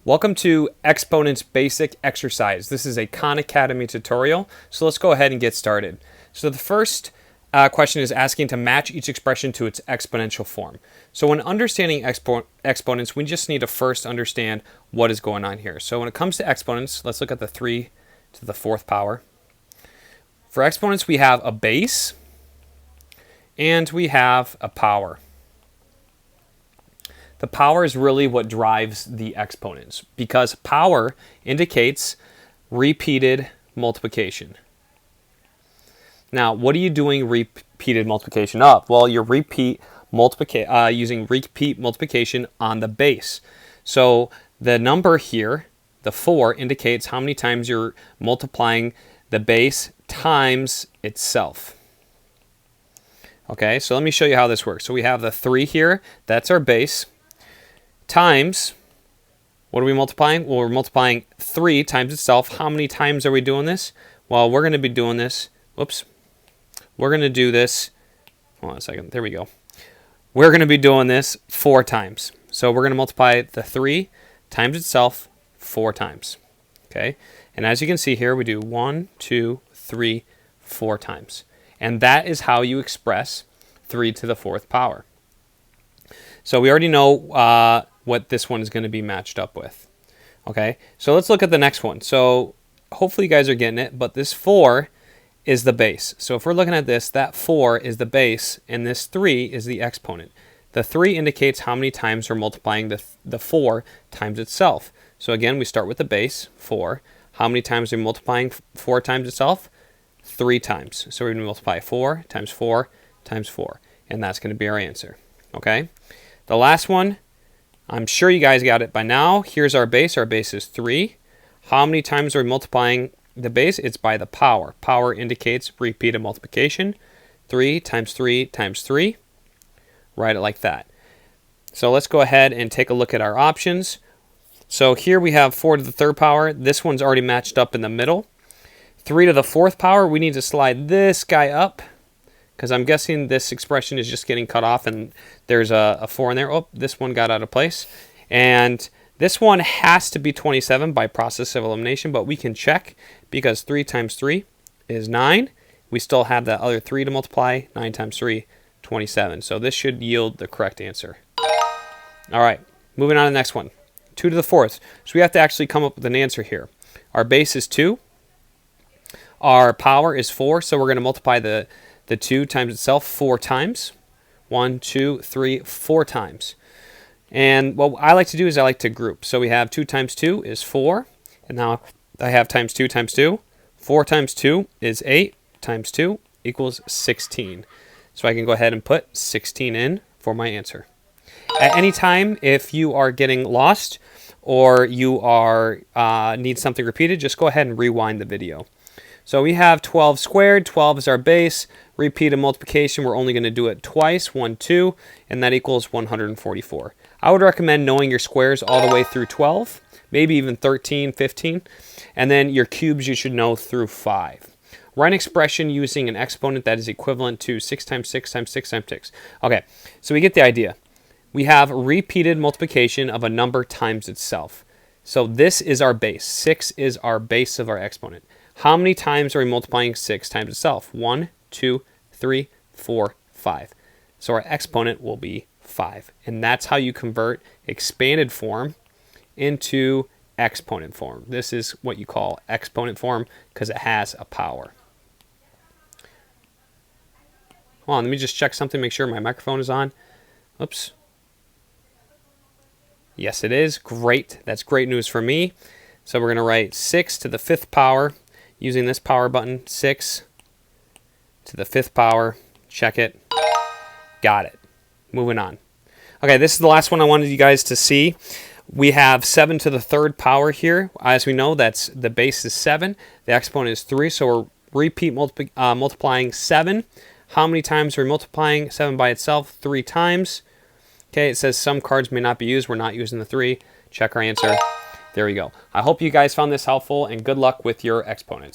Welcome to Exponents Basic Exercise. This is a Khan Academy tutorial, so let's go ahead and get started. So the first question is asking to match each expression to its exponential form. So when understanding exponents, we just need to first understand what is going on here. So when it comes to exponents, let's look at the 3 to the 4th power. For exponents, we have a base and we have a power. The power is really what drives the exponents because power indicates repeated multiplication. Now, what are you doing repeated multiplication of? Well, you're using repeat multiplication on the base. So the number here, the 4, indicates how many times you're multiplying the base times itself. Okay, so let me show you how this works. So we have the 3 here, that's our base. Times, what are we multiplying? Well, we're multiplying 3 times itself. How many times are we doing this? Well, we're going to be doing this. Whoops. We're going to do this. Hold on a second. There we go. We're going to be doing this 4 times. So we're going to multiply the 3 times itself 4 times. Okay. And as you can see here, we do 1, 2, 3, 4 times. And that is how you express 3 to the 4th power. So we already know what this one is going to be matched up with. Okay, so let's look at the next one. So hopefully you guys are getting it, but this 4 is the base. So if we're looking at this, that 4 is the base, and this 3 is the exponent. The 3 indicates how many times we're multiplying the 4 times itself. So again, we start with the base, 4. How many times are we multiplying 4 times itself? 3 times. So we're going to multiply 4 times 4 times 4, and that's going to be our answer. Okay, the last one, I'm sure you guys got it by now. Here's our base. Our base is 3. How many times are we multiplying the base? It's by the power. Power indicates repeated multiplication. 3 times 3 times 3. Write it like that. So let's go ahead and take a look at our options. So here we have 4 to the 3rd power. This one's already matched up in the middle. 3 to the 4th power, we need to slide this guy up, because I'm guessing this expression is just getting cut off and there's a 4 in there. Oh, this one got out of place. And this one has to be 27 by process of elimination, but we can check because 3 times 3 is 9. We still have that other 3 to multiply. 9 times 3, 27. So this should yield the correct answer. All right, moving on to the next one. 2 to the 4th. So we have to actually come up with an answer here. Our base is 2. Our power is 4, so we're going to multiply the 2 times itself 4 times. 1, 2, 3, 4 times. And what I like to do is I like to group. So we have 2 times 2 is 4. And now I have times 2 times 2. 4 times 2 is 8 times 2 equals 16. So I can go ahead and put 16 in for my answer. At any time, if you are getting lost or you are need something repeated, just go ahead and rewind the video. So we have 12 squared. 12 is our base. Repeated multiplication, we're only going to do it twice, 1, 2, and that equals 144. I would recommend knowing your squares all the way through 12, maybe even 13, 15, and then your cubes you should know through 5. Write an expression using an exponent that is equivalent to 6 times 6 times 6 times 6. Okay, so we get the idea. We have repeated multiplication of a number times itself. So this is our base. 6 is our base of our exponent. How many times are we multiplying 6 times itself? 1, 2, 3, 4, 5. So our exponent will be 5. And that's how you convert expanded form into exponent form. This is what you call exponent form because it has a power. Hold on, let me just check something, make sure my microphone is on. Oops. Yes, it is. Great. That's great news for me. So we're going to write 6 to the 5th power using this power button. 6 to the 5th power. Check it. Got it. Moving on. Okay, this is the last one I wanted you guys to see. We have 7 to the 3rd power here. As we know, that's the base is 7. The exponent is 3, so we're repeat multiplying 7. How many times are we multiplying 7 by itself? 3 times. Okay, it says some cards may not be used. We're not using the 3. Check our answer. There we go. I hope you guys found this helpful, and good luck with your exponents.